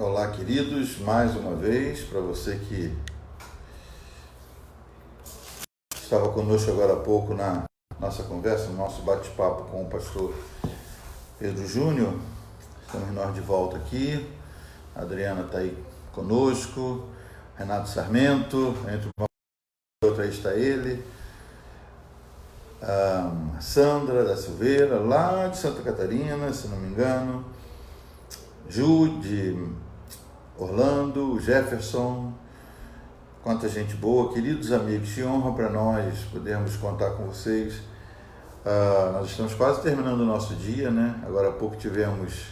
Olá, queridos, mais uma vez, para você que estava conosco agora há pouco na nossa conversa, no nosso bate-papo com o pastor Pedro Júnior, estamos nós de volta aqui, a Adriana está aí conosco, Renato Sarmento, entre uma e outra aí está ele, a Sandra da Silveira, lá de Santa Catarina, se não me engano, Ju de Orlando, Jefferson, quanta gente boa, queridos amigos, que honra para nós podermos contar com vocês. Nós estamos quase terminando o nosso dia, né? Agora há pouco tivemos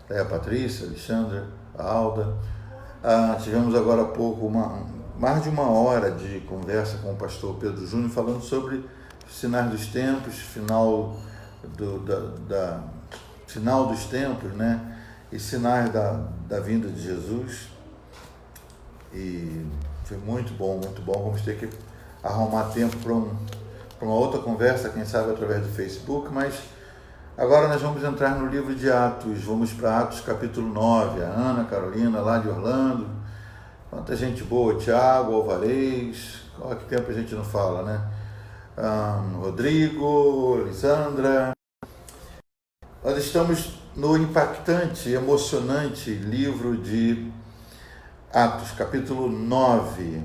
a Patrícia, a Alexandra, a Alda. Tivemos agora há pouco mais de uma hora de conversa com o pastor Pedro Júnior falando sobre os sinais dos tempos, final dos tempos, né? E sinais da vinda de Jesus. E foi muito bom, muito bom. Vamos ter que arrumar tempo para uma outra conversa, quem sabe através do Facebook, mas agora nós vamos entrar no livro de Atos, vamos para Atos capítulo 9, a Ana Carolina lá de Orlando, quanta gente boa, Tiago, Alvarez, olha que tempo a gente não fala, né? Rodrigo, Lisandra. Nós estamos no impactante, emocionante livro de Atos, capítulo 9.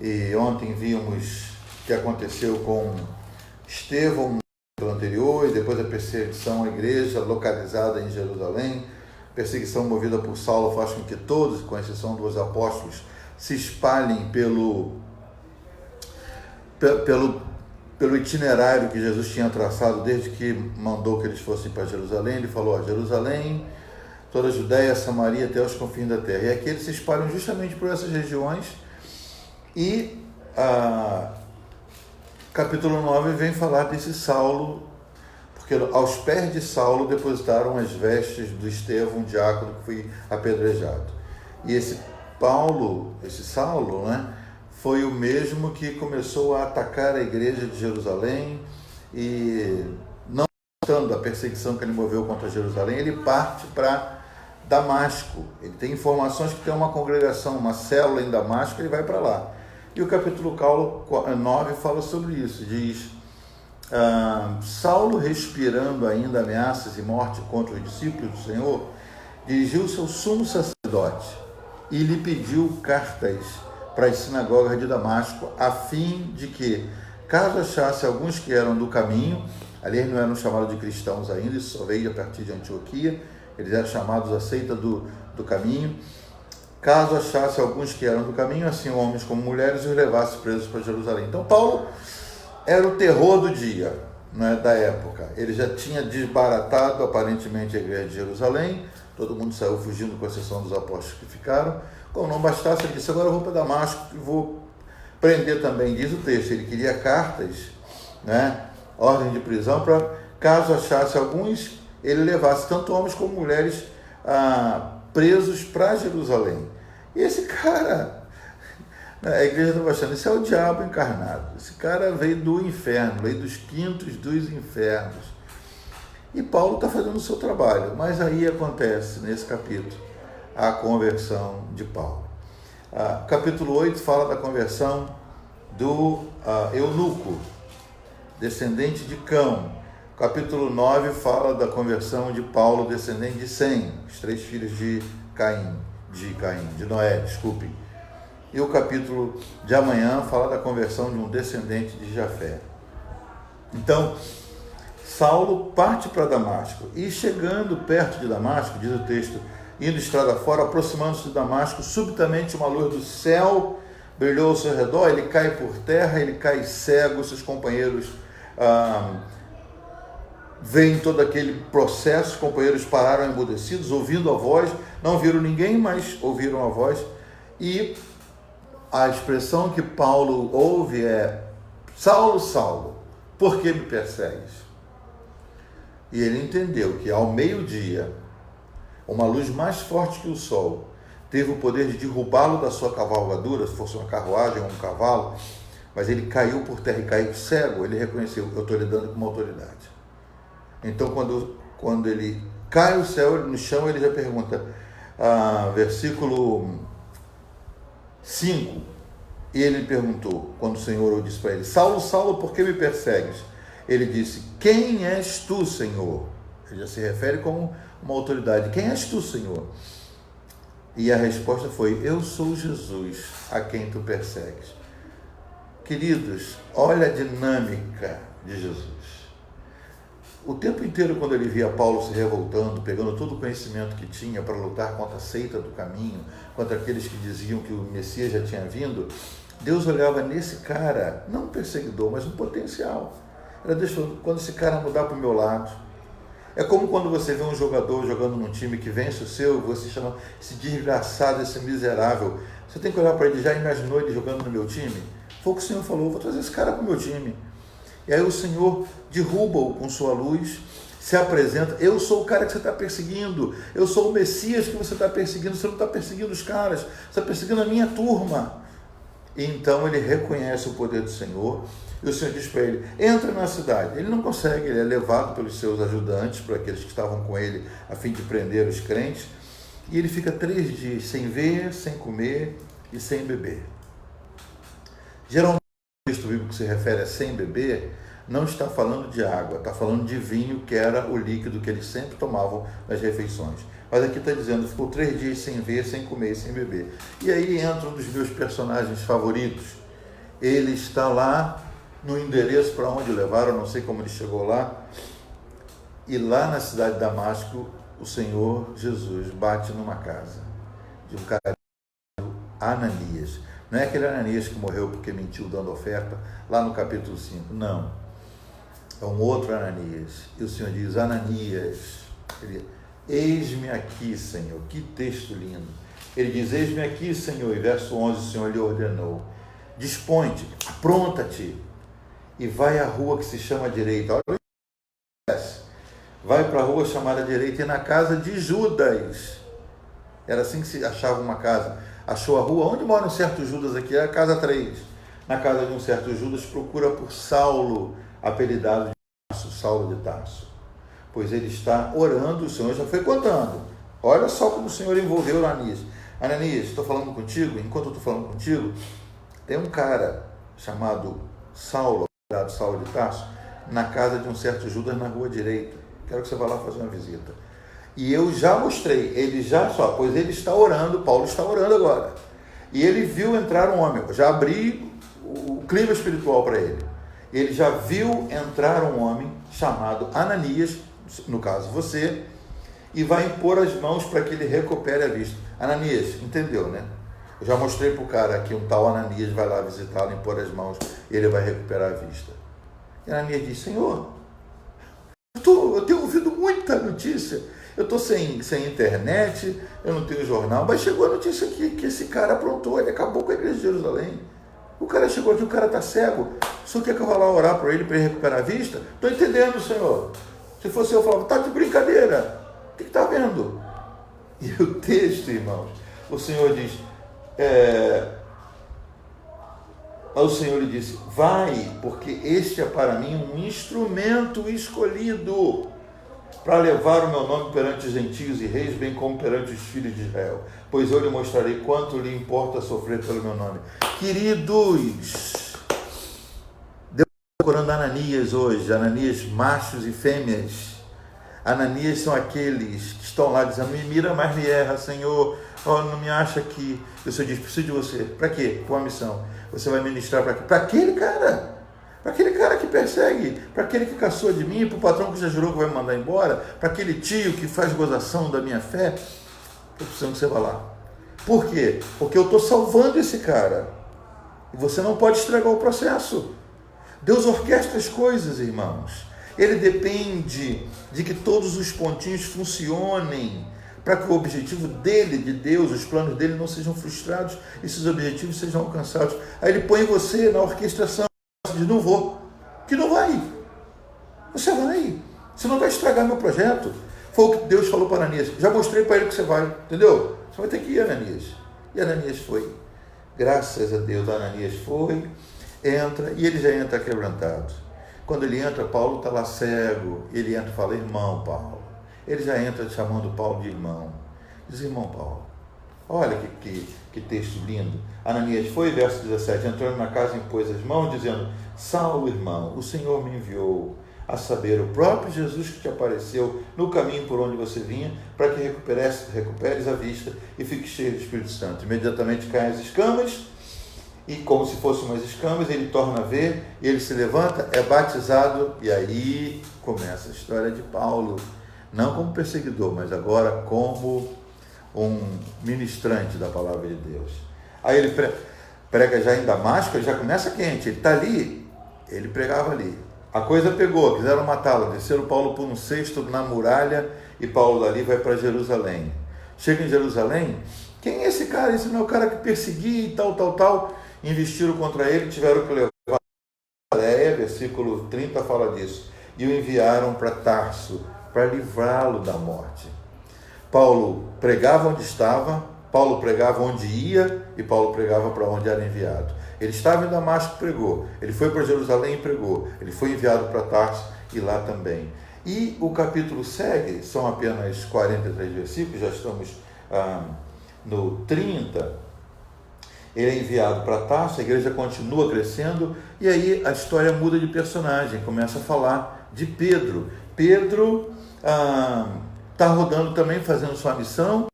E ontem vimos o que aconteceu com Estevão no anterior, e depois a perseguição à igreja localizada em Jerusalém. Perseguição movida por Saulo faz com que todos, com exceção dos apóstolos, se espalhem pelo itinerário que Jesus tinha traçado desde que mandou que eles fossem para Jerusalém. Ele falou, Jerusalém, toda a Judéia, Samaria, até os confins da terra. E aqui eles se espalham justamente por essas regiões. E capítulo 9 vem falar desse Saulo, porque aos pés de Saulo depositaram as vestes do Estevão, diácono, que foi apedrejado. E esse Saulo, né, foi o mesmo que começou a atacar a igreja de Jerusalém, e não gostando da perseguição que ele moveu contra Jerusalém, ele parte para Damasco. Ele tem informações que tem uma congregação, uma célula em Damasco, ele vai para lá. E o capítulo 9 fala sobre isso, diz, Saulo, respirando ainda ameaças e morte contra os discípulos do Senhor, dirigiu-se ao sumo sacerdote e lhe pediu cartas para as sinagogas de Damasco, a fim de que, caso achasse alguns que eram do caminho, ali eles não eram chamados de cristãos ainda, isso só veio a partir de Antioquia, eles eram chamados a seita do caminho, caso achasse alguns que eram do caminho, assim homens como mulheres, os levasse presos para Jerusalém. Então Paulo era o terror do dia, né, da época. Ele já tinha desbaratado aparentemente a igreja de Jerusalém, todo mundo saiu fugindo, com exceção dos apóstolos que ficaram. Como não bastasse, ele disse, agora eu vou para Damasco e vou prender também, diz o texto, ele queria cartas, né, ordem de prisão, para caso achasse alguns, ele levasse tanto homens como mulheres presos para Jerusalém. E esse cara, a igreja está achando, esse é o diabo encarnado, esse cara veio do inferno, veio dos quintos dos infernos. E Paulo está fazendo o seu trabalho, mas aí acontece, nesse capítulo, a conversão de Paulo. Capítulo 8 fala da conversão do eunuco, descendente de Cão. Capítulo 9 fala da conversão de Paulo, descendente de Sem, os 3 filhos de Noé. E o capítulo de amanhã fala da conversão de um descendente de Jafé. Então, Saulo parte para Damasco, e chegando perto de Damasco, diz o texto, indo estrada fora, aproximando-se de Damasco, subitamente uma luz do céu brilhou ao seu redor, ele cai por terra, ele cai cego, seus companheiros veem todo aquele processo, os companheiros pararam embudecidos, ouvindo a voz, não viram ninguém, mas ouviram a voz, e a expressão que Paulo ouve é, Saulo, Saulo, por que me persegues? E ele entendeu que ao meio-dia, uma luz mais forte que o sol teve o poder de derrubá-lo da sua cavalgadura, se fosse uma carruagem ou um cavalo, mas ele caiu por terra e caiu cego. Ele reconheceu, eu estou lidando com uma autoridade. Então, quando ele cai no chão, ele já pergunta, versículo 5, ele perguntou, quando o Senhor disse para ele: Saulo, Saulo, por que me persegues? Ele disse: quem és tu, Senhor? Ele já se refere como uma autoridade. Quem és tu, Senhor? E a resposta foi: eu sou Jesus, a quem tu persegues. Queridos, olha a dinâmica de Jesus. O tempo inteiro, quando ele via Paulo se revoltando, pegando todo o conhecimento que tinha para lutar contra a seita do caminho, contra aqueles que diziam que o Messias já tinha vindo, Deus olhava nesse cara, não um perseguidor, mas um potencial. Era Deus falando: quando esse cara mudar para o meu lado. É como quando você vê um jogador jogando num time que vence o seu, você chama esse desgraçado, esse miserável. Você tem que olhar para ele: já imaginou ele jogando no meu time? Foi o que o Senhor falou: vou trazer esse cara para o meu time. E aí o Senhor derruba-o com sua luz, se apresenta: eu sou o cara que você está perseguindo, eu sou o Messias que você está perseguindo, você não está perseguindo os caras, você está perseguindo a minha turma. E então ele reconhece o poder do Senhor, e o Senhor diz para ele: entra na cidade. Ele não consegue, ele é levado pelos seus ajudantes, por aqueles que estavam com ele, a fim de prender os crentes, e ele fica 3 dias sem ver, sem comer e sem beber. Geralmente, o texto bíblico que se refere a sem beber não está falando de água, está falando de vinho, que era o líquido que eles sempre tomavam nas refeições. Mas aqui está dizendo: ficou 3 dias sem ver, sem comer e sem beber. E aí entra um dos meus personagens favoritos. Ele está lá no endereço para onde levaram, não sei como ele chegou lá. E lá na cidade de Damasco, o Senhor Jesus bate numa casa de um cara chamado Ananias. Não é aquele Ananias que morreu porque mentiu dando oferta, lá no capítulo 5. Não. É um outro Ananias. E o Senhor diz: Ananias. Ele: eis-me aqui, Senhor. Que texto lindo. Ele diz: eis-me aqui, Senhor. E verso 11, o Senhor lhe ordenou: dispõe-te, apronta-te e vai à rua que se chama direita. Olha o que acontece. Vai para a rua chamada direita, e na casa de Judas. Era assim que se achava uma casa. Achou a rua. Onde mora um certo Judas aqui? É a casa 3. Na casa de um certo Judas, procura por Saulo, apelidado de Tarso, Saulo de Tarso. Pois ele está orando, o Senhor já foi contando. Olha só como o Senhor envolveu Ananias. Ananias, estou falando contigo, enquanto eu estou falando contigo, tem um cara chamado Saulo, apelidado Saulo de Tarso, na casa de um certo Judas na rua direita. Quero que você vá lá fazer uma visita. E eu já mostrei, ele já só, pois ele está orando, Paulo está orando agora. E ele viu entrar um homem, eu já abri o clima espiritual para ele. Ele já viu entrar um homem chamado Ananias, no caso você, e vai impor as mãos para que ele recupere a vista. Ananias, entendeu, né? Eu já mostrei para o cara que um tal Ananias vai lá visitá-lo, impor as mãos, e ele vai recuperar a vista. E Ananias diz: Senhor, eu tenho ouvido muita notícia, eu estou sem internet, eu não tenho jornal, mas chegou a notícia aqui que esse cara aprontou, ele acabou com a igreja de Jerusalém. O cara chegou aqui, o cara está cego, o senhor quer que eu vá lá orar para ele recuperar a vista? Estou entendendo, Senhor. Se fosse eu falava: está de brincadeira, o que está vendo? E o texto, irmãos, o Senhor diz, o Senhor lhe disse: vai, porque este é para mim um instrumento escolhido para levar o meu nome perante os gentios e reis, bem como perante os filhos de Israel, pois eu lhe mostrarei quanto lhe importa sofrer pelo meu nome. Queridos, Deus está procurando Ananias hoje, Ananias machos e fêmeas. Ananias são aqueles que estão lá dizendo: me mira, mas me erra, Senhor, não me acha aqui. O Senhor diz: preciso de você. Para quê? Para uma missão. Você vai ministrar para quê? Para aquele cara. Para aquele cara que persegue, para aquele que caçou de mim, para o patrão que já jurou que vai me mandar embora, para aquele tio que faz gozação da minha fé. Eu preciso que você vá lá. Por quê? Porque eu estou salvando esse cara. E você não pode estragar o processo. Deus orquestra as coisas, irmãos. Ele depende de que todos os pontinhos funcionem para que o objetivo dele, de Deus, os planos dele não sejam frustrados e esses objetivos sejam alcançados. Aí ele põe você na orquestração e diz: não vou. Que não vai. Você vai. Você não vai estragar meu projeto. Foi o que Deus falou para Ananias. Já mostrei para ele que você vai. Entendeu? Você vai ter que ir, Ananias. E Ananias foi. Graças a Deus, Ananias foi, entra, e ele já entra quebrantado. Quando ele entra, Paulo está lá cego, ele entra e fala: irmão Paulo. Ele já entra chamando Paulo de irmão. Diz, irmão Paulo, olha que texto lindo. Ananias foi, verso 17, entrando na casa, impôs as mãos, dizendo, Saulo, irmão, o Senhor me enviou, a saber, o próprio Jesus que te apareceu no caminho por onde você vinha, para que recuperes a vista e fique cheio do Espírito Santo. Imediatamente caem as escamas, e como se fossem umas escamas, ele torna a ver, e ele se levanta, é batizado, e aí começa a história de Paulo, não como perseguidor, mas agora como um ministrante da palavra de Deus. Aí ele prega já em Damasco, ele já começa quente, ele está ali, ele pregava ali. A coisa pegou, quiseram matá-lo, desceram Paulo por um cesto na muralha, e Paulo dali vai para Jerusalém. Chega em Jerusalém, quem é esse cara? Esse não é o cara que perseguia e tal. Investiram contra ele, tiveram que levar a Galiléia, versículo 30 fala disso, e o enviaram para Tarso, para livrá-lo da morte. Paulo pregava onde estava, Paulo pregava onde ia, e Paulo pregava para onde era enviado. Ele estava em Damasco e pregou, ele foi para Jerusalém e pregou, ele foi enviado para Tarso e lá também. E o capítulo segue, são apenas 43 versículos, já estamos no 30. Ele é enviado para Tarso, a igreja continua crescendo, e aí a história muda de personagem, começa a falar de Pedro. Pedro está rodando também, fazendo sua missão,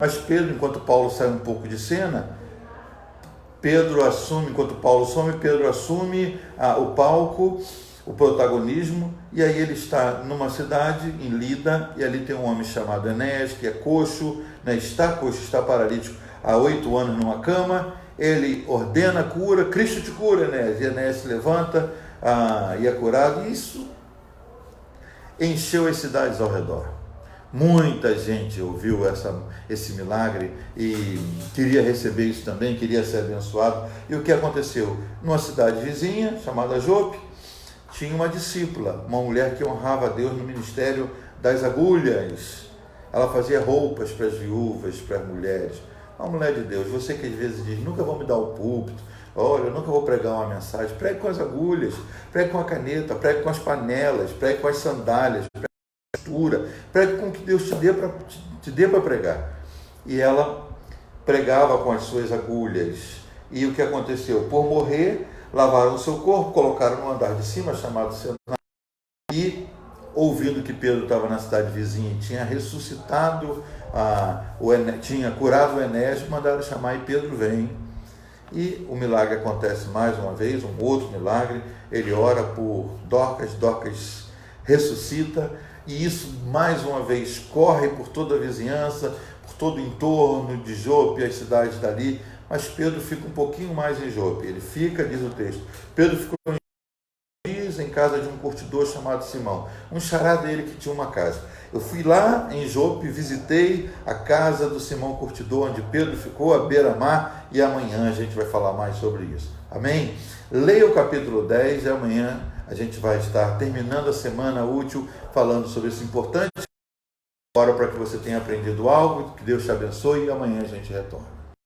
mas Pedro, enquanto Paulo sai um pouco de cena, enquanto Paulo some, Pedro assume o palco, o protagonismo, e aí ele está numa cidade, em Lida, e ali tem um homem chamado Enéas, que é coxo, está paralítico há 8 anos numa cama. Ele ordena a cura, Cristo te cura, Enéas, e Enéas se levanta e é curado, e isso encheu as cidades ao redor. Muita gente ouviu esse milagre e queria receber isso também, queria ser abençoado. E o que aconteceu? Numa cidade vizinha, chamada Jope, tinha uma discípula, uma mulher que honrava a Deus no ministério das agulhas. Ela fazia roupas para as viúvas, para as mulheres. Uma mulher de Deus, você que às vezes diz, nunca vou me dar o púlpito, olha, eu nunca vou pregar uma mensagem, pregue com as agulhas, pregue com a caneta, pregue com as panelas, pregue com as sandálias, pregue com a costura, pregue com o que Deus te dê para pregar. E ela pregava com as suas agulhas. E o que aconteceu? Por morrer, lavaram o seu corpo, colocaram no andar de cima, chamado cenáculo, e ouvindo que Pedro estava na cidade vizinha e tinha ressuscitado, tinha curado o Enéas, mandaram chamar e Pedro vem. E o milagre acontece mais uma vez, um outro milagre, ele ora por Dorcas, Dorcas ressuscita, e isso mais uma vez corre por toda a vizinhança, por todo o entorno de Jope, as cidades dali, mas Pedro fica um pouquinho mais em Jope, ele fica, diz o texto, Pedro ficou em casa de um curtidor chamado Simão, um xará dele que tinha uma casa. Eu fui lá em Jope, visitei a casa do Simão Curtidor, onde Pedro ficou, à beira-mar, e amanhã a gente vai falar mais sobre isso. Amém? Leia o capítulo 10 e amanhã a gente vai estar terminando a semana útil, falando sobre esse importante. Ora para que você tenha aprendido algo, que Deus te abençoe e amanhã a gente retorna.